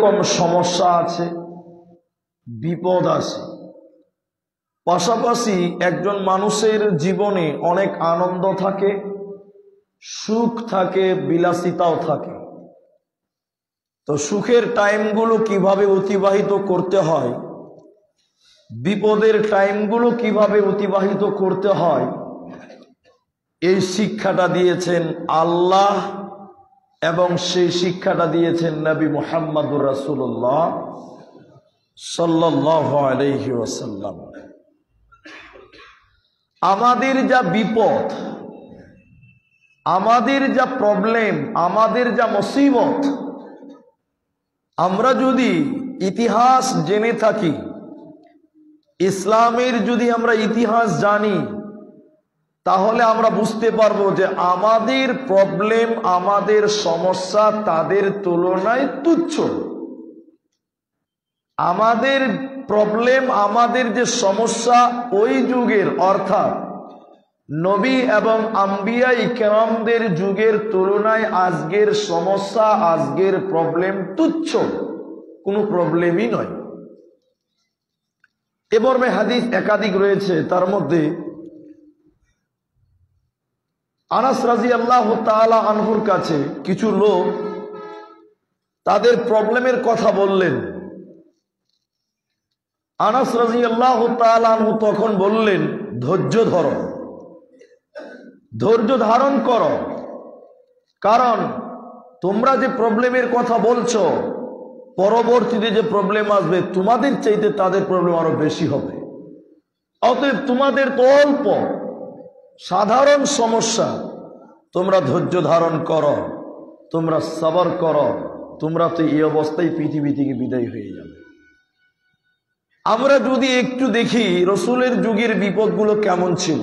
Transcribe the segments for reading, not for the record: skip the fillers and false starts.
কম সমস্যা আছে, বিপদ আছে। পাশাপাশি একজন মানুষের জীবনে অনেক আনন্দ থাকে, সুখ থাকে, বিলাসিতাও থাকে। তো সুখের টাইমগুলো কিভাবে অতিবাহিত করতে হয়, বিপদের টাইমগুলো কিভাবে অতিবাহিত করতে হয়, এই শিক্ষাটা দিয়েছেন আল্লাহ এবং সেই শিক্ষাটা দিয়েছেন নবী মুহাম্মদুর রাসূলুল্লাহ সাল্লাল্লাহু আলাইহি ওয়াসাল্লাম। আমাদের যা বিপদ, আমাদের যা প্রবলেম, আমাদের যা মুসিবত, আমরা যদি ইতিহাস জেনে থাকি, ইসলামের যদি আমরা ইতিহাস জানি, তাহলে আমরা বুঝতে পারবো যে আমাদের প্রবলেম, আমাদের সমস্যা তাদের তুলনায় তুচ্ছ। আমাদের প্রবলেম, আমাদের যে সমস্যা ওই যুগের অর্থাৎ নবী এবং আম্বিয়া ইকরামদের যুগের তুলনায় আজকের সমস্যা, আজকের প্রবলেম তুচ্ছ, কোনো প্রবলেমই নয়। এ মর্মে হাদিস একাধিক রয়েছে, তার মধ্যে আনাস রাদিয়াল্লাহু তাআলা আনহুর কাছে কিছু লোক তাদের প্রবলেমের কথা বললেন। আনাস রাদিয়াল্লাহু তাআলা আনহু তখন বললেন, ধৈর্য ধরো, ধৈর্য ধারণ করো, কারণ তোমরা যে প্রবলেমের কথা বলছো, পরবর্তীতে যে প্রবলেম আসবে তোমাদের চাইতে তাদের প্রবলেম আরো বেশি হবে। অতএব তোমাদের তো অল্প সাধারণ সমস্যা, তোমরা ধৈর্য ধারণ করো, তোমরা সবর করো, তোমরা তো এই অবস্থায় পৃথিবী থেকে বিদায় হয়ে যাবে। আমরা যদি একটু দেখি রসুলের যুগের বিপদগুলো কেমন ছিল।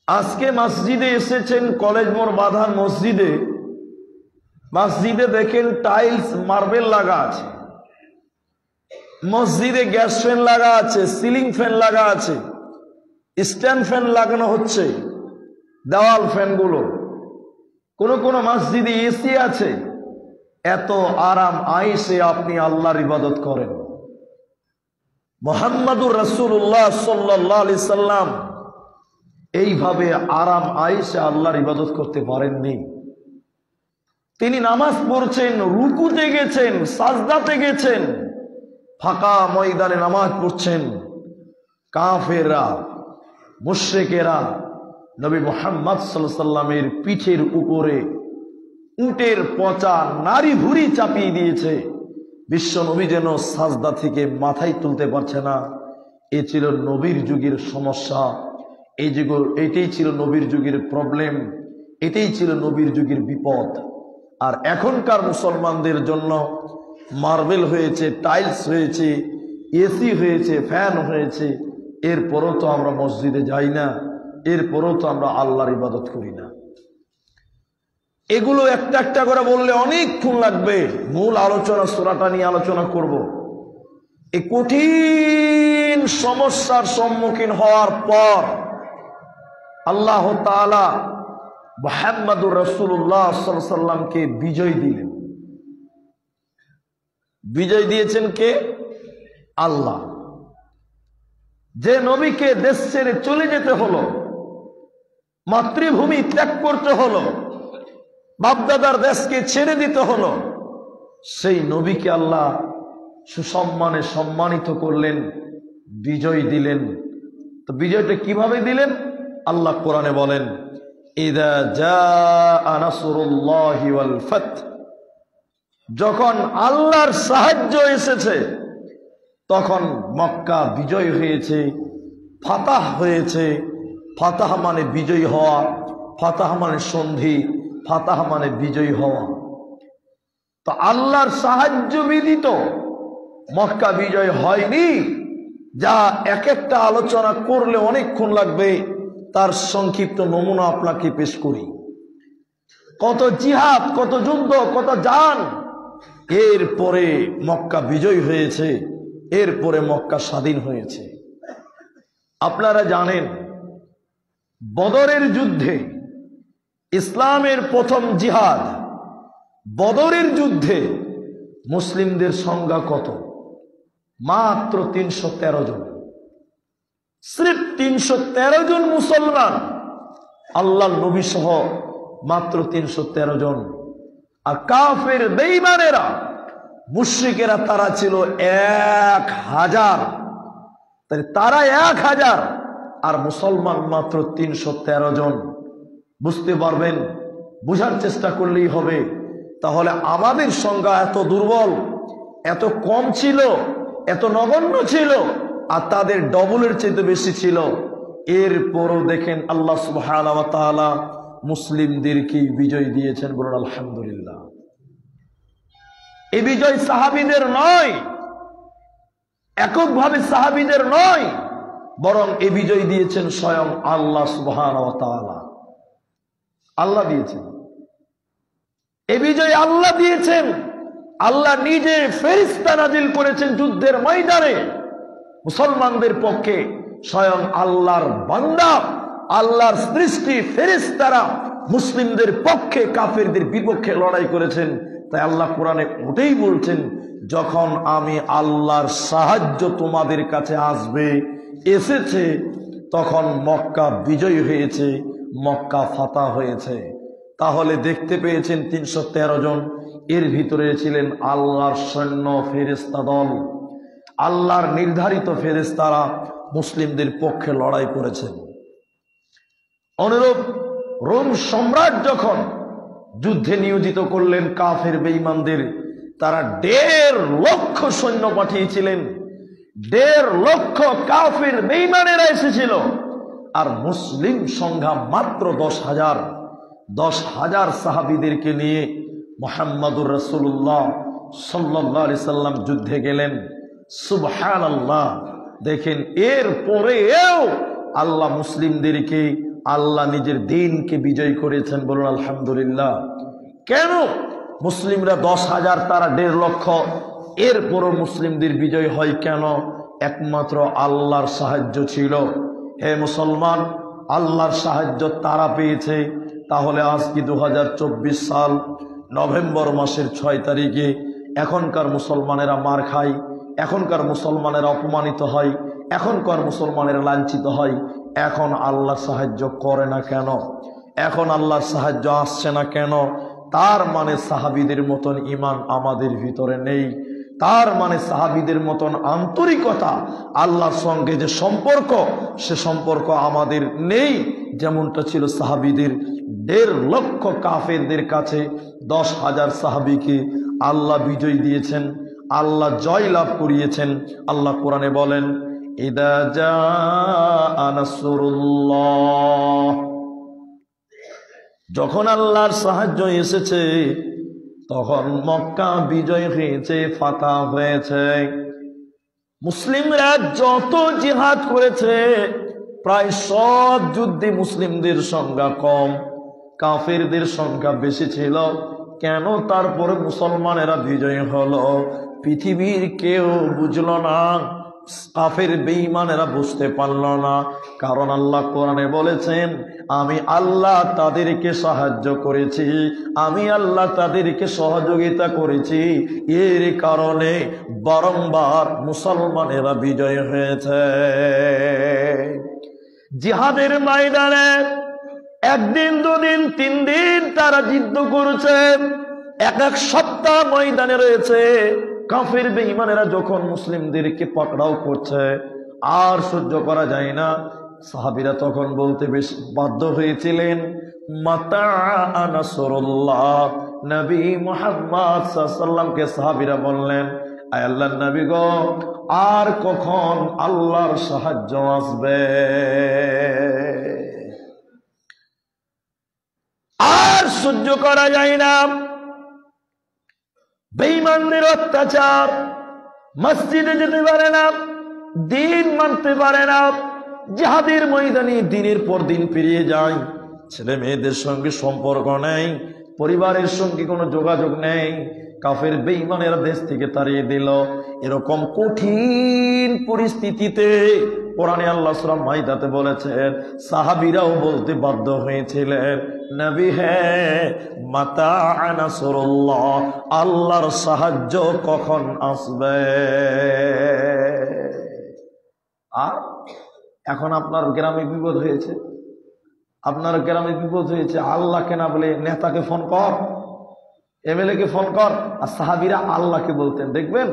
আজকে মসজিদে এসেছেন, কলেজ মোড় বাঁধান মসজিদে, মসজিদে দেখেন টাইলস মার্বেল লাগা আছে, মসজিদে গ্যাস ফ্যান লাগা আছে, সিলিং ফ্যান লাগা আছে, স্ট্যান্ড ফ্যান লাগানো হচ্ছে, দেওয়াল ফ্যানগুলো, কোন কোন মসজিদে এসি আছে। এত আরাম আয়েশে আপনি আল্লাহর ইবাদত করেন। মুহাম্মাদুর রাসূলুল্লাহ সাল্লাল্লাহু আলাইহি সাল্লাম এইভাবে আরাম আয়েশে আল্লাহর ইবাদত করতে পারেননি। তিনি নামাজ পড়ছেন, রুকুতে গেছেন, সাজদাতে গেছেন, ফাঁকা ময়দানে নামাজ পড়ছেন। কাফেররা, মুশরিকেরা নবী মুহাম্মদ সাল্লাল্লাহু আলাইহি সাল্লামের পিঠের উপরে উটের পচা নারী ভুঁড়ি চাপিয়ে দিয়েছে। বিশ্ব নবী যেন সাজদা থেকে মাথায় তুলতে পারছে না। এ ছিল নবীর যুগের সমস্যা, এটাই ছিল নবীর যুগের প্রবলেম, এটাই ছিল নবীর যুগের বিপদ। আর এখনকার মুসলমানদের জন্য মার্বেল হয়েছে, টাইলস হয়েছে, এসি হয়েছে, ফ্যান হয়েছে, এরপরও তো আমরা মসজিদে যাই না, এরপরও তো আমরা আল্লাহর ইবাদত করি না। এগুলো একটা একটা করে বললে অনেকক্ষণ লাগবে। মূল আলোচনা সূরাটা নিয়ে আলোচনা করব। এই কঠিন সমস্যার সম্মুখীন হওয়ার পর আল্লাহ তাআলা মুহাম্মদুর রাসূলুল্লাহ সাল্লাল্লাহু আলাইহি সাল্লামকে বিজয় দিলেন। বিজয় দিয়েছেন কে? আল্লাহ। যে নবীকে দেশ ছেড়ে চলে যেতে হলো, মাতৃভূমি ত্যাগ করতে হলো, বাপদাদার দেশকে ছেড়ে দিতে হলো, সেই নবীকে আল্লাহ সুসম্মানে সম্মানিত করলেন, বিজয় দিলেন। তো বিজয়টা কিভাবে দিলেন? আল্লাহ কোরআনে বলেন, ইযা জাআ নাসরুল্লাহি ওয়াল ফাত, যখন আল্লাহর সাহায্য এসেছে তখন মক্কা বিজয় হয়েছে, ফাতাহ হয়েছে। ফাতাহ মানে বিজয়ী হওয়া, ফাতাহ মানে সন্ধি, ফাতাহ মানে বিজয়ী হওয়া। তো আল্লাহর সাহায্য ব্যতীত মক্কা বিজয় হয়নি, যা এক একটা আলোচনা করলে অনেকক্ষণ লাগবে। তার সংক্ষিপ্ত নমুনা আপনাকে পেশ করি। কত জিহাদ, কত যুদ্ধ, কত জান, এরপরে মক্কা বিজয় হয়েছে, এরপরে মক্কা স্বাধীন হয়েছে। আপনারা জানেন বদরের যুদ্ধে ইসলামের প্রথম জিহাদ, বদরের যুদ্ধে মুসলিমদের সংখ্যা কত? মাত্র 313 জন। সির্ফ 313 জন মুসলমান, আল্লাহর নবী সহ মাত্র 313 জন। আর কাফের বেঈমানেরা, মুশরিকেরা তারা ছিল 1000। তারা 1000 আর মুসলমান মাত্র 313 জন। বুঝতে পারবেন, বুঝার চেষ্টা করলেই হবে। তাহলে আমাদের সংখ্যা এত দুর্বল, এত কম ছিল, এত নগণ্য ছিল, আর তাদের ডবলের চেয়ে বেশি ছিল। এরপরও দেখেন আল্লাহ সুবহানাহু ওয়া তাআলা মুসলিমদেরকে বিজয় দিয়েছেন। বলুন আলহামদুলিল্লাহ। এই বিজয় সাহাবীদের নয়, এককভাবে সাহাবীদের নয়, বরং এই বিজয় দিয়েছেন স্বয়ং আল্লাহ সুবহানাহু ওয়া তাআলা। আল্লাহ দিয়েছেন এই বিজয়, আল্লাহ দিয়েছেন। আল্লাহ নিজে ফেরেশতা নাজিল করেছেন যুদ্ধের ময়দানে মুসলমানদের পক্ষে। স্বয়ং আল্লাহর বান্দা, আল্লাহর সৃষ্টি ফেরেশতারা মুসলিমদের পক্ষে কাফেরদের বিপক্ষে লড়াই করেছেন। তাই আল্লাহ কোরআনে ওটাই বলছেন, যখন আমি আল্লাহর সাহায্য তোমাদের কাছে আসবে, এসেছে, তখন মক্কা বিজয় হয়েছে, মক্কা ফাতা হয়েছে। তাহলে দেখতে পেয়েছেন 313 জন। এর ভিতরে ছিলেন আল্লাহর সৈন্য ফেরেশতা দল। আল্লাহর নির্ধারিত ফেরেশতারা মুসলিমদের পক্ষে লড়াই করেছেন। অনুরূপ রোম সম্রাট যখন যুদ্ধে নিয়োজিত করলেন কাফের বেঈমানদের, তারা 1.5 লক্ষ সৈন্য পাঠিয়েছিলেন। 1.5 লক্ষ কাফের বেঈমানেরা এসেছিল, আর মুসলিম সংখ্যা মাত্র 10,000। 10,000 সাহাবীদেরকে নিয়ে মুহাম্মদুর রাসূলুল্লাহ সাল্লাল্লাহু আলাইহি সাল্লাম যুদ্ধে গেলেন। সুবহানাল্লাহ। দেখেন এরপরেও আল্লাহ মুসলিমদেরকে, আল্লাহ নিজের দ্বীনকে বিজয় করেছেন। বলুন আলহামদুলিল্লাহ। কেন? মুসলিমরা 10,000, তারা 1.5 লক্ষ। এরপরও মুসলিমদের বিজয় হয় কেন? একমাত্র আল্লাহর সাহায্য ছিল। হে মুসলমান, আল্লাহর সাহায্য তারা পেয়েছে। তাহলে আজ কি 2024 সাল নভেম্বর মাসের 6 তারিখে এখনকার মুসলমানেরা মার খায়, এখনকার মুসলমানেরা অপমানিত হয়, এখনকার মুসলমানেরা লাঞ্ছিত হয়। এখন আল্লাহর সাহায্য করে না কেন? এখন আল্লাহর সাহায্য আসছে না কেন? তার মানে সাহাবীদের মতন ঈমান আমাদের ভিতরে নেই। তার মানে সাহাবীদের মতন আন্তরিকতা, আল্লাহর সঙ্গে যে সম্পর্ক, সে সম্পর্ক আমাদের নেই। যেমনটা ছিল সাহাবীদের। 1.5 লক্ষ কাফেরদের কাছে 10,000 সাহাবীকে আল্লাহ বিজয় দিয়েছেন, আল্লাহ জয় লাভ করিয়েছেন। আল্লাহ কোরআনে বলেন, ইদা জাআ নাসরুল্লাহ, যখন আল্লাহর সাহায্য এসেছে, তখন মক্কা বিজয় হয়েছে, ফাতা হয়েছে। মুসলিমরা যত জিহাদ করেছে, প্রায় সব যুদ্ধে মুসলিমদের সংখ্যা কম, কাফেরদের সংখ্যা বেশি ছিল। কেন তারপরে মুসলমানেরা বিজয় হলো? পৃথিবীর কেউ বুঝলো না, কাফের বেঈমানেরা বুঝতে পারল না। কারণ আল্লাহ কোরআনে বলেছেন, আমি আল্লাহ তাদেরকে সাহায্য করেছি, আমি আল্লাহ তাদেরকে সহযোগিতা করেছি। এর কারণে বারংবার মুসলমানেরা বিজয় হয়েছে। জিহাদের ময়দানে 1 দিন 2 দিন 3 দিন তারা যুদ্ধ করেছে, 1 সপ্তাহ ময়দানে রয়েছে। কাফের বেঈমানেরা যখন মুসলিমদেরকে পাকড়াও করছে, আর সহ্য করা যায় না। সাহাবীরা তখন বলতে বেশ বাধ্য হয়েছিলেন, মাতা নাসরুল্লাহ। নবী মুহাম্মদ সাল্লাল্লাহু আলাইহি ওয়াসাল্লামকে সাহাবীরা বললেন, আয় আল্লাহর নবী গো, আর কখন আল্লাহর সাহায্য আসবে? আর সহ্য করা যায় না। বেঈমানদের অত্যাচার, মসজিদে যেতে পারে না, দিন মানতে পারে না, জিহাদের ময়দানে দিনের পর দিন পেরিয়ে যায়, ছেলে মেয়েদের সঙ্গে সম্পর্ক নেই, পরিবারের সঙ্গে কোনো যোগাযোগ নেই। কাফের বেঈমানেরা দেশ থেকে তাড়িয়ে দিল। এরকম কঠিন পরিস্থিতিতে কোরআনে আল্লাহ সূরা মাইদাতে বলেছেন, সাহাবীরাও বলতে বাধ্য হয়েছিলেন, নবী হ্যাঁ, মাতা নাসরুল্লাহ, আল্লাহর সাহায্য কখন আসবে? আর এখন আপনার গ্রামে বিপদ হয়েছে, আপনার গ্রামে বিপদ হয়েছে, আল্লাহকে না বলে নেতাকে ফোন কর, এমএলএ কে ফোন কর। আর সাহাবীরা আল্লাহকে বলতেন। দেখবেন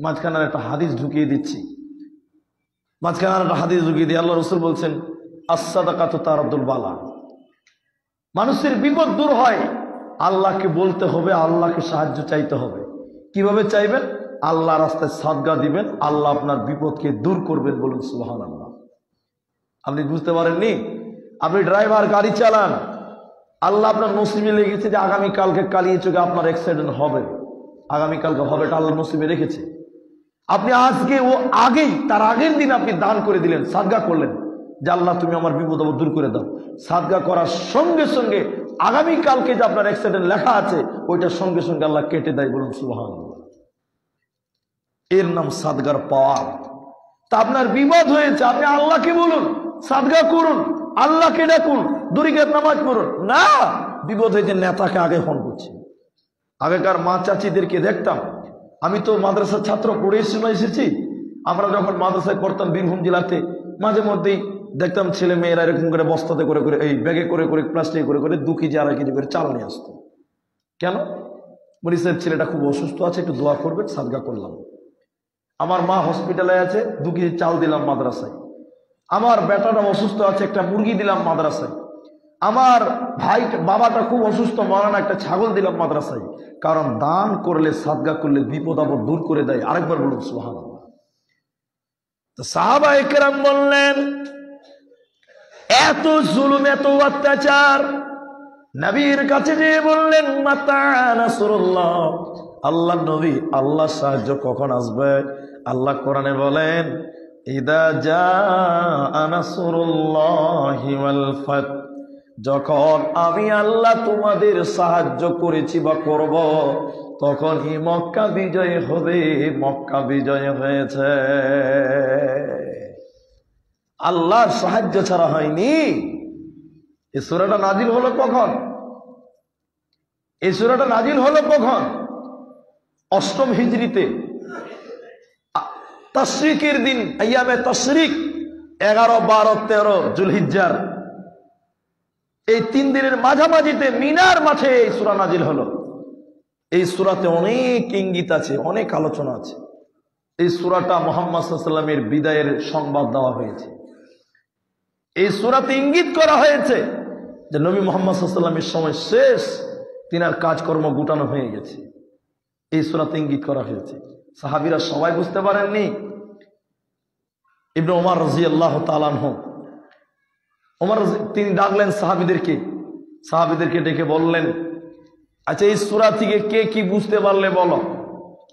মাঝখানে একটা হাদিস ঢুকিয়ে দিচ্ছি, মাঝখানে একটা হাদিস ঢুকিয়ে দিয়ে আল্লাহ রাসূল বলছেন, আস-সাদাকাতু তারাদ্দুল বালা, মানুষের বিপদ দূর হয়, আল্লাহকে বলতে হবে, আল্লাহকে সাহায্য চাইতে হবে। কিভাবে চাইবেন? আল্লাহ রাস্তায় সাদকা দিবেন, আল্লাহ আপনার বিপদকে দূর করবেন। বলুন সুবহানাল্লাহ। আপনি বুঝতে পারেননি? আপনি ড্রাইভার, গাড়ি চালান, আল্লাহ আপনার নসিবে লেগেছে যে আগামীকালকে কালিয়াচকে আপনার অ্যাক্সিডেন্ট হবে, আগামীকালকে হবে, এটা আল্লাহ নসিবে রেখেছে। আপনি আজকে ও আগেই, তার আগের দিন আপনি দান করে দিলেন, সাদকা করলেন যে আল্লাহ তুমি আমার বিপদ আপদ দূর করে দাও। সাদকা করার সঙ্গে সঙ্গে আগামীকালকে যে আপনার অ্যাক্সিডেন্ট লেখা আছে ওইটার সঙ্গে সঙ্গে আল্লাহ কেটে দেয়। বলুন সুবহানাল্লাহ। এর নাম সাদকার পাওয়ার। তা আপনার বিপদ হয়েছে, আপনি আল্লাহকে বলুন, সাদকা করুন, আল্লাহকে ডাকুন, দুরিকাত নামাজ পড়ুন। না, বিপদ হয়েছে নেতাকে আগে ফোন করছে। আগেকার মা চাচিদেরকে দেখতাম, আমি তো মাদ্রাসার ছাত্র, পড়ে এসেছি। আমরা যখন মাদ্রাসায় পড়তাম বীরভূম জেলাতে, মাঝে মধ্যেই দেখতাম ছেলে মেয়েরা এরকম করে বস্তাতে করে করে, এই ব্যাগে করে করে, প্লাস্টিকে করে করে 2 কেজি 2.5 কেজি করে চাল নিয়ে আসতো। কেন? বলি স্যার ছেলেটা খুব অসুস্থ আছে, একটু দোয়া করবেন, সাদকা করলাম। আমার মা হসপিটালে আছে, 2 কেজি চাল দিলাম মাদ্রাসায়। আমার বেটাটা অসুস্থ আছে, একটা মুরগি দিলাম মাদ্রাসায়। আমার ভাই বাবাটা খুব অসুস্থ, মরানা, একটা ছাগল দিলাম মাদ্রাসায়। কারণ দান করলে, সাদকা করলে বিপদ আপদ দূর করে দেয়। আরেকবার বলুন সুবহানাল্লাহ। তো সাহাবায়ে কেরাম বললেন, এত জুলুম, এত অত্যাচার, নবীর কাছে যেয়ে বললেন, মাতা নাসরুল্লাহ, আল্লাহ নবী, আল্লাহ সাহায্য কখন আসবে? আল্লাহ কোরআনে বলেন, ইদা জাআ নাসরুল্লাহি ওয়াল ফাত, যখন আমি আল্লাহ তোমাদের সাহায্য করেছি বা করব, তখনই মক্কা বিজয় হবে। মক্কা বিজয় হয়েছে, আল্লাহর সাহায্য ছাড়া হয়নি। এই সূরাটা নাজিল হলো কখন? এই সূরাটা নাজিল হলো কখন? 8ম হিজরিতে, তাশরিকের দিন, আইয়ামে তাশরিক, 11, 12, 13 জুলহিজ্জার, এই 3 দিনের মাঝামাঝিতে মিনার মাঠে এই সূরা নাজিল হলো। এই সূরাতে অনেক ইঙ্গিত আছে, অনেক আলোচনা আছে। এই সূরাটা মুহাম্মদ সাল্লাল্লাহু আলাইহি ওয়াসাল্লামের বিদায়ের সংবাদ দেওয়া হয়েছে। এই সূরাতে ইঙ্গিত করা হয়েছে যে নবী মুহাম্মদ সাল্লাল্লাহু আলাইহি ওয়াসাল্লামের সময় শেষ, তিনার কাজকর্ম গুটানো হয়ে গেছে। এই সূরাতে ইঙ্গিত করা হয়েছে। সাহাবীরা সবাই বুঝতে পারেননি। ইবনে ওমর রাদিয়াল্লাহু তাআলা আনহু, ওমর তিনি ডাকলেন সাহাবীদেরকে ডেকে বললেন, আচ্ছা এই সূরা থেকে কে কি বুঝতে পারলে বলো,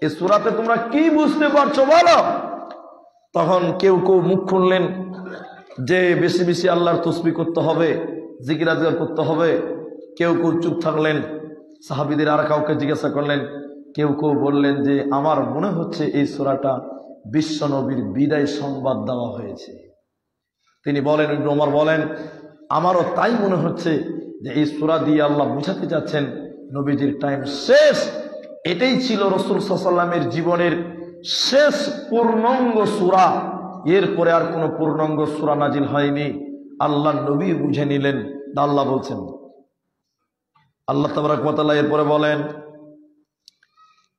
এই সূরাতে তোমরা কি বুঝতে পারছো বলো। তখন কেউ কেউ মুখ খুললেন যে বেশি বেশি আল্লাহর তাসবিহ করতে হবে, জিকির আজকার করতে হবে। কেউ কেউ চুপ থাকলেন। সাহাবীদের আর কাউকে জিজ্ঞাসা করলেন, কেউ কেউ বললেন যে আমার মনে হচ্ছে এই সূরাটা বিশ্ব নবীর বিদায় সংবাদ দেওয়া হয়েছে। তিনি বলেন, ইবনে ওমর বলেন, আমারও তাই মনে হচ্ছে যে এই সূরা দিয়ে আল্লাহ বুঝাতে চাচ্ছেন নবীজির টাইম শেষ। এটাই ছিল রাসূল সাল্লাল্লাহু আলাইহি ওয়াসাল্লামের জীবনের শেষ পূর্ণাঙ্গ সূরা। এরপরে আর কোনো পূর্ণাঙ্গ সূরা নাজিল হয়নি। আল্লাহ নবী বুঝে নিলেন। আল্লাহ বলছেন, আল্লাহ তাবারক ওয়া তাআলা এরপরে বলেন,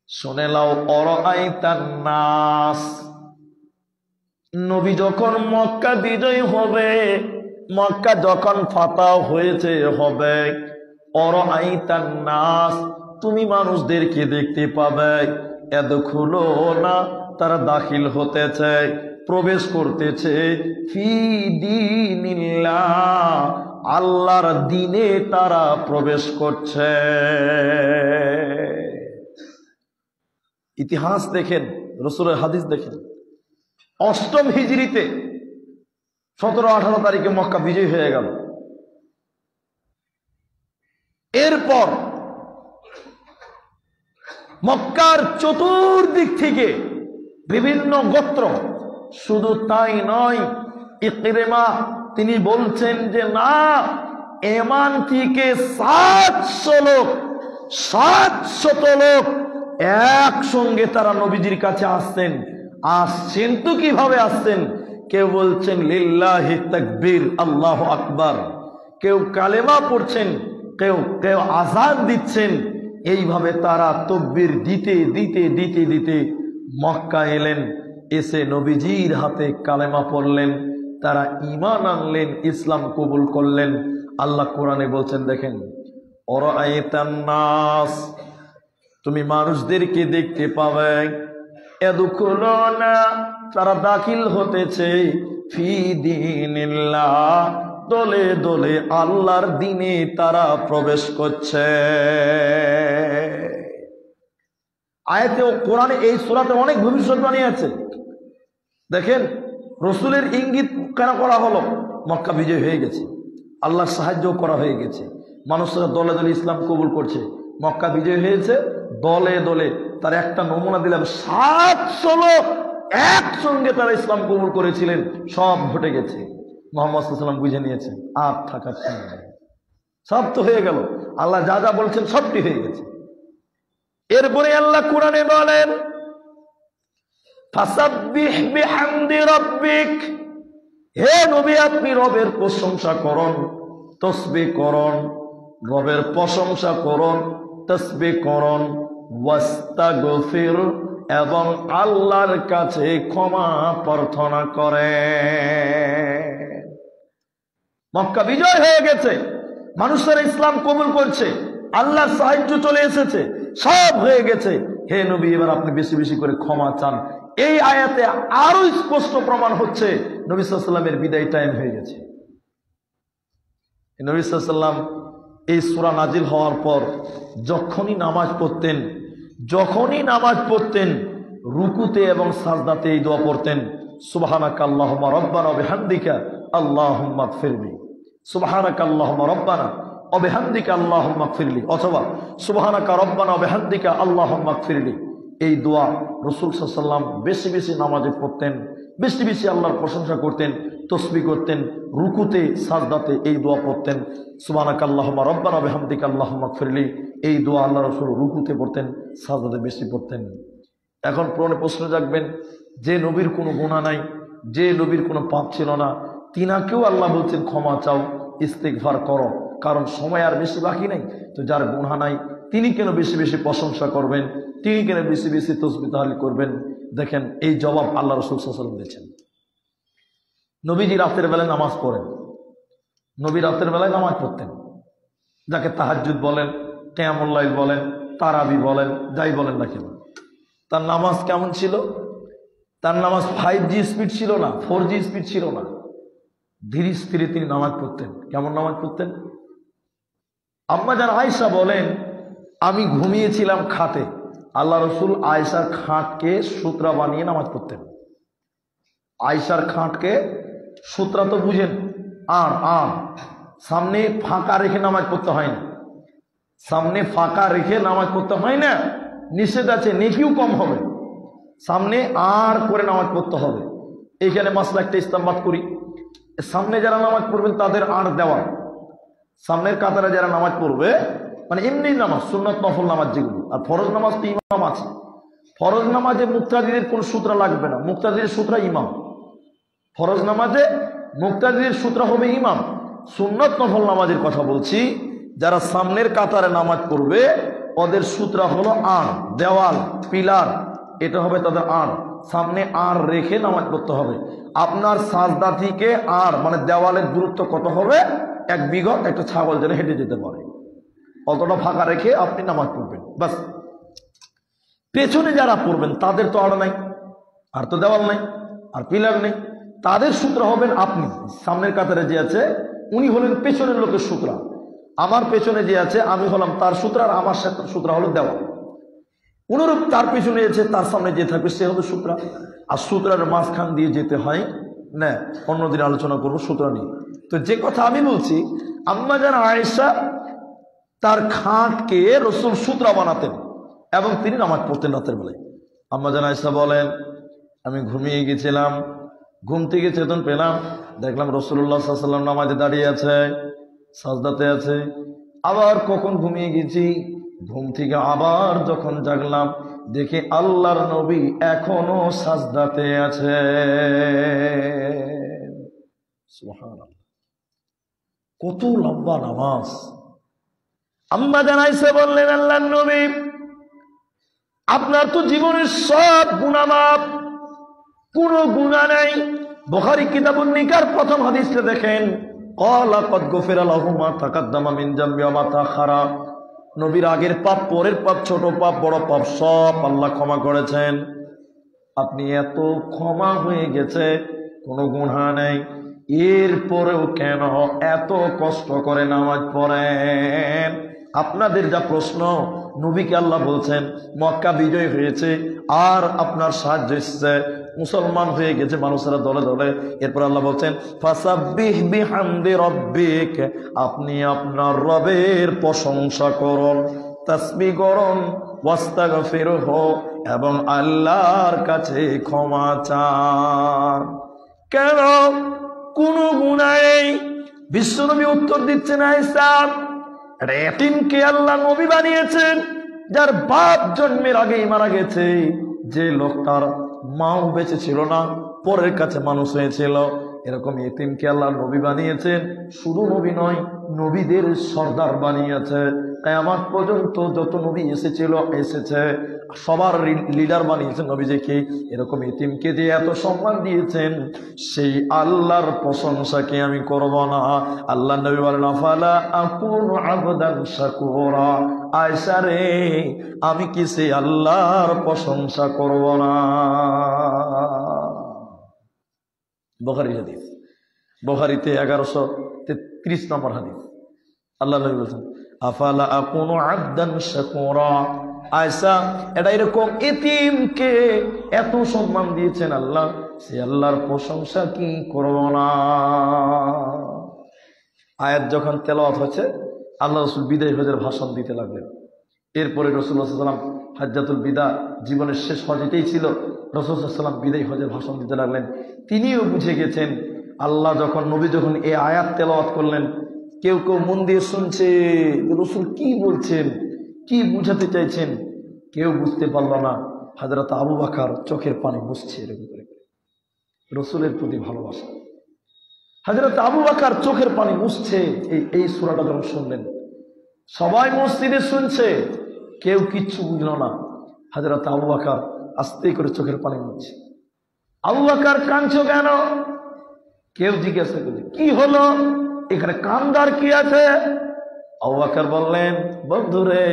শুনে লাও অরাআইতান নাস, নবী যখন মক্কা বিজয় হবে, মক্কা যখন ফাতা হয়েছে হবে, অরাআইতান নাস, তুমি মানুষদেরকে দেখতে পাবে, ইয়াদখুলুনা, তারা দাখিল হতেছে, প্রবেশ করতেছে, ফি দীনিল্লাহ, আল্লাহর দ্বীনে তারা প্রবেশ করছে। ইতিহাস দেখেন, রাসূলের হাদিস দেখেন। 8ম হিজরিতে 17-18 তারিখে মক্কা বিজয় হয়ে গেল। এরপর মক্কার চতুর্দিক থেকে বিভিন্ন গোত্র। শুধু তাই নয়, ইকরিমা তিনি বলছেন যে না, এমান থেকে 700 লোক, 700 লোক একসঙ্গে তারা নবীজির কাছে আসছেন। আসছেন তো কিভাবে আসছেন? কেউ বলছেন লিল্লাহি তাকবীর, আল্লাহু আকবার, কেউ কালেমা পড়ছেন, কেউ কেউ আযান দিচ্ছেন। এইভাবে তারা তাকবীর দিতে দিতে দিতে দিতে মক্কা এলেন। এসে নবীজির হাতে কালেমা পড়লেন, তারা ঈমান আনলেন, ইসলাম কবুল করলেন। আল্লাহ কোরআনে বলছেন, দেখেন, অরাআইতান নাস, তুমি মানুষদেরকে দেখতে পাবে, ইয়াদখুলুনা, তারা দাখিল হতেছে, ফি দীনিল্লাহ, দলে দলে আল্লাহর দ্বীনে তারা প্রবেশ করছে। আয়াতে ও কোরআনে এই সূরাতে অনেক ভবিষ্যৎবাণী আছে। দেখেন, রসুলের ইঙ্গিত কেন করা হলো? মক্কা বিজয় হয়ে গেছে, আল্লাহর সাহায্য করা হয়ে গেছে, মানুষরা দলে দলে ইসলাম কবুল করছে, মক্কা বিজয় হয়েছে, দলে দলে। তার একটা নমুনা দিলাম, 700 লোক একসঙ্গে তারা ইসলাম কবুল করেছিলেন। সব ঘটে গেছে, মুহাম্মদ সাল্লাল্লাহু আলাইহি ওয়াসাল্লাম বুঝে নিয়েছেন, আর থাকার সব তো হয়ে গেল। আল্লাহ যা যা বলছেন সবটি হয়ে গেছে। এরপরে আল্লাহ কোরআনে বলেন, ফাসাব্বিহ বিহামদি রাব্বিক, হে নবী আপনি রবের প্রশংসা করুন, তাসবিহ করুন, রবের প্রশংসা করুন, তাসবিহ করুন, ওয়াস্তাগফির, এবং আল্লাহর কাছে ক্ষমা প্রার্থনা করেন। মক্কা বিজয় হয়ে গেছে, মানুষেরা ইসলাম কবুল করছে, আল্লাহর সাহায্য চলে এসেছে, সব হয়ে গেছে। হে নবী, এবার আপনি বেশি বেশি করে ক্ষমা চান। এই আয়াতে আরো স্পষ্ট প্রমাণ হচ্ছে নবী সাল্লাল্লাহু আলাইহি ওয়াসাল্লামের বিদায় টাইম হয়ে গেছে। নবী সাল্লাল্লাহু আলাইহি ওয়াসাল্লাম এই সূরা নাজিল হওয়ার পর যখনই নামাজ পড়তেন, রুকুতে এবং সাজদাতে এই দোয়া পড়তেন, সুবহানাকা আল্লাহুম্মা রাব্বানা ওয়া বিহামদিকা আল্লাহুম্মা ইগফিরলি, সুবহানাকা আল্লাহুম্মা রাব্বানা ওয়া বিহামদিকা আল্লাহুম্মা ইগফিরলি, অথবা সুবহানাকা রাব্বানা ওয়া বিহামদিকা আল্লাহুম্মা ইগফিরলি। এই দোয়া রাসূল সাল্লাল্লাহু আলাইহি ওয়াসাল্লাম বেশি বেশি নামাজে পড়তেন, বেশি বেশি আল্লাহর প্রশংসা করতেন, তাসবিহ করতেন, রুকুতে সাজদাতে এই দোয়া পড়তেন, সুবহানাকা আল্লাহুম্মা রাব্বানা ওয়া বিহামদিকা আল্লাহুম্মা ইগফিরলি। এই দোয়া আল্লাহ রাসূল রুকুতে পড়তেন, সাজদাতে বেশি পড়তেন। এখন প্রশ্ন জাগবেন, যে নবীর কোনো গুনাহ নাই, যে নবীর কোনো পাপ ছিল না, তিনাকেও আল্লাহ বলছেন ক্ষমা চাও, ইস্তিগফার করো, কারণ সময় আর বেশি বাকি নেই। তো যার গুনাহ নাই তিনি কেন বেশি বেশি প্রশংসা করবেন, তিনি কেন বেশি বেশি তাসবিহ তাহলিল করবেন? দেখেন, এই জবাব আল্লাহ রাসূল সাল্লাল্লাহু আলাইহি ওয়াসাল্লাম দিয়েছেন। নবীজি রাতের বেলায় নামাজ পড়েন, নবী রাতের বেলায় নামাজ পড়তেন, যাকে তাহাজ্জুদ বলেন, কিয়ামুল লাইল বলেন, তারাবি বলেন, যাই বলেন না কেন। তার নামাজ কেমন ছিল? তার নামাজ 5G স্পিড ছিল না, 4G স্পিড ছিল না, ধীরে স্থিরে তিনি নামাজ পড়তেন। কেমন নামাজ পড়তেন? আম্মা জান আয়েশা বলেন, আমি ঘুমিয়েছিলাম খাটে, আল্লাহ রসুল আয়েশার খাটকে সূত্রা বানিয়ে নামাজ পড়তেন। আয়েশার খাটকে সূত্রা তো বুঝেন, আর সামনে ফাঁকা রেখে নামাজ পড়তে হয় না, সামনে ফাঁকা রেখে নামাজ পড়তে হয় না, নিষেধ আছে, নেকিও কম হবে। সামনে আর করে নামাজ পড়তে হবে। এইখানে মাসলা একটা ইস্তেমবাদ করি, সামনে যারা নামাজ পড়বেন তাদের আর দেওয়া, সামনের কাতারে যারা নামাজ পড়বে, মানে এমনি নামাজ, সুন্নাত নফল নামাজ যেগুলো, আর ফরজ নামাজ তো ইমাম আছে। ফরজ নামাজে মুক্তাদিদের কোন সূত্রা লাগবে না, মুক্তাদিদের সূত্রা ইমাম। ফরজ নামাজে মুক্তাদিদের সূত্রা হবে ইমাম। সুন্নাত নফল নামাজের কথা বলছি, যারা সামনের কাতারে নামাজ পড়বে ওদের সূত্রা হলো আর, দেওয়াল, পিলার, এটা হবে তাদের আর। সামনে আর রেখে নামাজ পড়তে হবে। আপনার সাজদা থেকে আর মানে দেওয়ালের দূরত্ব কত হবে? 1 বিঘত, একটা ছাগল যেন হেঁটে যেতে পারে, অতটা ফাঁকা রেখে আপনি নামাজ পড়বেন, বাস। পেছনে যারা পড়বেন তাদের তো আর নাই, আর তো দেওয়াল নাই, আর পিলার নেই, তাদের সূত্র হবেন আপনি। সামনের কাতারে যে আছে উনি হলেন পেছনের লোকের সূত্রা, আমার পেছনে যে আছে আমি হলাম তার সূত্র, আর আমার সূত্র হলো দেওয়াল। অনুরূপ তার পেছনে আছে, তার সামনে যে থাকবে সে হবে সূত্রা। আর সূত্রের মাঝখান দিয়ে যেতে হয় না, অন্যদিন আলোচনা করবো সূত্র নিয়ে। তো যে কথা আমি বলছি, আম্মা জান আয়েশা তার খাটকে রসুল সূত্রা বানাতেন এবং তিনি নামাজ পড়তেন রাতের বেলায়। আম্মা জান আয়েশা বলেন, আমি ঘুমিয়ে গেছিলাম, ঘুম থেকে চেতন পেলাম, দেখলাম রাসূলুল্লাহ সাল্লাল্লাহু আলাইহি ওয়াসাল্লাম নামাজে দাঁড়িয়ে আছে, সাজদাতে আছে। আবার কখন ঘুমিয়ে গেছি, ঘুম থেকে আবার যখন জাগলাম দেখি আল্লাহর নবী এখনো সাজদাতে আছে। সুবহানাল্লাহ, কত লম্বা নামাজ। আম্মা জান আয়েশা বললেন, আল্লাহর নবী, আপনার তো জীবনের সব গুনাহ মাফ, কোনো গুনাহ নাই। বুখারী কিতাবুন নিকার প্রথম হাদিসটা দেখেন, ক্বালা ক্বাদ গুফিরা লাহু মা তাকাদ্দামা মিন যামবি ওয়া মা তাআখারা। নবীর আগের পাপ, পরের পাপ, ছোট পাপ, বড় পাপ সব আল্লাহ ক্ষমা করেছেন। আপনি এত ক্ষমা হয়ে গেছে, কোনো গুনাহ নেই, এরপরেও কেন এত কষ্ট করে নামাজ পড়েন? আপনাদের যা প্রশ্ন, নবীকে আল্লাহ বলছেন মক্কা বিজয় হয়েছে আর আপনার সাহায্য এসেছে, মুসলমান হয়ে গেছে মানুষেরা দলে দলে। এরপর আল্লাহ বলছেন ফাসাব্বিহ বিহামদি রাব্বিক, আপনি আপনার রবের প্রশংসা করুন, তাসবিহ করুন, ওয়াস্তাগফিরহু, এবং আল্লাহর কাছে ক্ষমা চান। কেন? কোন গুনাহ নেই। বিশ্বনবী উত্তর দিচ্ছেন, আয়েশা, এতিমকে আল্লাহ নবী বানিয়েছেন, যার বাপ জন্মের আগেই মারা গেছে, যে লোকটার মাও বেঁচে ছিল না, পরের কাছে মানুষ হয়েছিল, এরকম এতিমকে আল্লাহ নবী বানিয়েছেন। শুধু নবী নয়, নবীদের সর্দার বানিয়েছে। কিয়ামত পর্যন্ত যত নবী এসেছে সবার লিডার বানিয়েছেন নবীজিকে। এরকম এতিমকে দিয়ে এত সম্মান দিয়েছেন, সেই আল্লাহর প্রশংসাকে আমি করব না? আল্লাহ নবী বলেন, আফালা আকুনু আবদান শাকুরা, আয়েশা রে, আমি কি সেই আল্লাহর প্রশংসা করব না? বুখারী হাদিস, বুখারীতে 1133 নম্বর হাদিস। আল্লাহ নবী বলেছেন, আফালা আকুনু আবদান শাকুরা, আয়েশা, এটা এরকম এতিমকে এত সম্মান দিয়েছেন আল্লাহ, সে আল্লাহর প্রশংসা কি করব না? আয়াত যখন তেলাওয়াত হচ্ছে, আল্লাহ রাসূল বিদায় হজের ভাষণ দিতে লাগলেন। এরপরে রাসূলুল্লাহ সাল্লাল্লাহু আলাইহি ওয়াসাল্লাম হাজ্জাতুল বিদা, জীবনের শেষ হজ এটাই ছিল, রাসূল সাল্লাল্লাহু আলাইহি ওয়াসাল্লাম বিদায় হজের ভাষণ দিতে লাগলেন। তিনিও বুঝে গেছেন, আল্লাহ যখন, নবী যখন এই আয়াত তেলাওয়াত করলেন, কেউ কেউ মন দিয়ে শুনছে রাসূল কি বলছেন, কি বুঝাতে চাইছেন, কেউ বুঝতে পারল না। হযরত আবু বকর চোখের পানি মুছছে এরকম করে, রাসূলের প্রতি ভালোবাসা। হযরত আবু বকর চোখের পানি মুছছে এই সূরাটা যখন শুনলেন। সবাই মসজিদে শুনছে, কেউ কিচ্ছু বুঝল না। হযরত আবু বকর আস্তে করে চোখের পানি মুছছে। আবু বকর কাঁদছো কেন? কেউ জিজ্ঞাসা করছে, কি হলো, এখানে কান্দার কি আছে? আবু বকর বললেন, বন্ধুরে,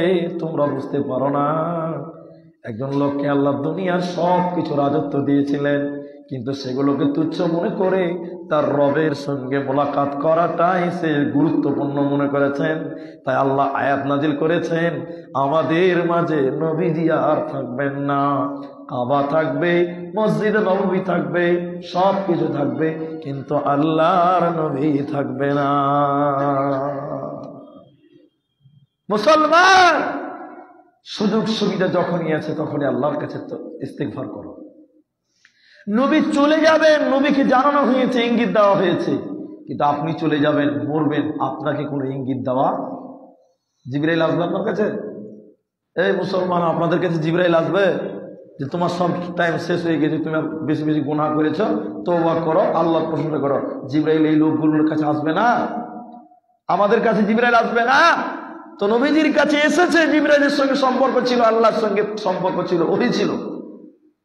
তোমরা বুঝতে পারো না, একজন লোককে আল্লাহ দুনিয়ার সব কিছু রাজত্ব দিয়েছিলেন, কিন্তু সেগুলোকে তুচ্ছ মনে করে তার রবের সঙ্গে মোলাকাত করাটাই সে গুরুত্বপূর্ণ মনে করেছেন। তাই আল্লাহ আয়াত নাজিল করেছেন, আমাদের মাঝে নবীজি আর থাকবেন না, কাবা থাকবে, মসজিদে নববী থাকবে, সব কিছু থাকবে, কিন্তু আল্লাহর নবী থাকবে না। মুসলমান, সুযোগ সুবিধা যখনই আছে তখনই আল্লাহর কাছে তো ইস্তিগফার করো। নবী চলে যাবেন, নবীকে জানানো হয়েছে, ইঙ্গিত দেওয়া হয়েছে, কিন্তু আপনি চলে যাবেন, মরবেন, আপনাকে কোনো ইঙ্গিত দেওয়া? জিবরাইল আসবে আপনার কাছে? এই মুসলমান, আপনাদের কাছে জিবরাইল আসবে যে তোমার সব টাইম শেষ হয়ে গেছে, তুমি বেশি বেশি গুনাহ করেছো, তওবা করো, আল্লাহর প্রশংসা করো? জিবরাইল এই লোকগুলোর কাছে আসবে না? আমাদের কাছে জিবরাইল আসবে না? তো নবীজির কাছে এসেছে, জিবরাইলের সঙ্গে সম্পর্ক ছিল, আল্লাহর সঙ্গে সম্পর্ক ছিল, ওহী ছিল,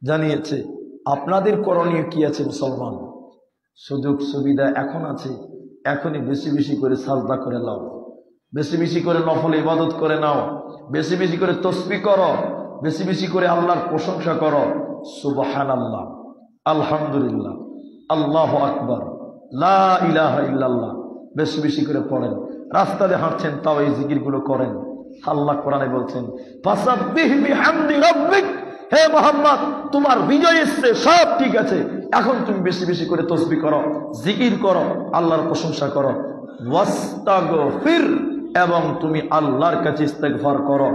জানিয়েছে। আপনাদের করণীয় কি আছে মুসলমান? সুযোগ সুবিধা এখন আছে, এখনই বেশি বেশি করে সাজদা করে নাও, বেশি বেশি করে নফল ইবাদত করে নাও, বেশি বেশি করে তাসবিহ করো, বেশি বেশি করে আল্লাহর প্রশংসা করো। সুবহানাল্লাহ, আলহামদুলিল্লাহ, আল্লাহু আকবার, লা ইলাহা ইল্লাল্লাহ বেশি বেশি করে পড়েন। রাস্তাতে হাঁটছেন তাও এই জিকিরগুলো করেন। আল্লাহ কোরআনে বলছেন, ফাসাব্বিহ বিহামদি রাব্বিক, হে মুহাম্মদ, তোমার বিজয় এসেছে, সব ঠিক আছে, এখন তুমি বেশি বেশি করে তাসবিহ করো, জিকির করো, আল্লাহর প্রশংসা করো, ওয়াস্তাগফির, এবং তুমি আল্লাহর কাছে ইস্তেগফার করো।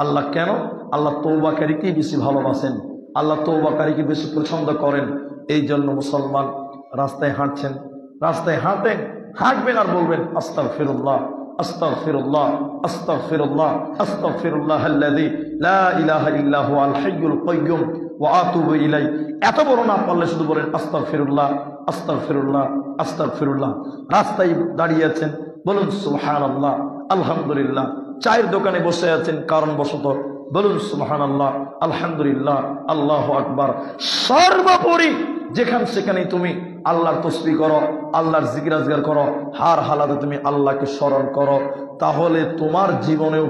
আল্লাহ কেন? আল্লাহ তওবাকারীকেই বেশি ভালোবাসেন, আল্লাহ তওবাকারীকে বেশি পছন্দ করেন। এই জন্য মুসলমান রাস্তায় হাঁটছেন, রাস্তায় হাঁটবেন আর বলবেন আস্তাগফিরুল্লাহ আস্তাগফিরুল্লাহ আস্তাগফিরুল্লাহ আস্তাগফিরুল্লাহাল্লাযী লা ইলাহা ইল্লা হুয়াল হাইয়ুল কাইয়্যুম ওয়া আতুবু ইলাইহি। এত বড় না পারলে শুধু বলেন আস্তাগফিরুল্লাহ আস্তাগফিরুল্লাহ আস্তাগফিরুল্লাহ। রাস্তায় দাঁড়িয়ে আছেন, বলুন সুবহানাল্লাহ আলহামদুলিল্লাহ। চায়ের দোকানে বসে আছেন কারণবশত, বলুন সুবহানাল্লাহ আলহামদুলিল্লাহ আল্লাহু আকবার। সর্বোপরি যেখানে সেখানে তুমি আল্লাহর তসবিহ করো, আল্লাহর জিকির আজগার করো, হার হালাতে তুমি আল্লাহকে স্মরণ করো, তাহলে তোমার জীবনেও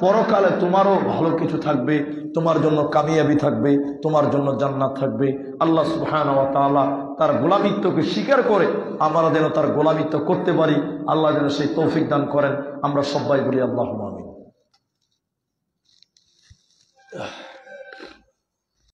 পরকালে তোমারও ভালো কিছু থাকবে, তোমার জন্য কামিয়াবি থাকবে, তোমার জন্য জান্নাত থাকবে। আল্লাহ সুবহানাহু ওয়া তাআলা তার গোলামিত্বকে স্বীকার করে আমরা যেন তার গোলামিত্ব করতে পারি, আল্লাহ যেন সেই তৌফিক দান করেন। আমরা সবাই বলি আল্লাহুম্মা আমিন।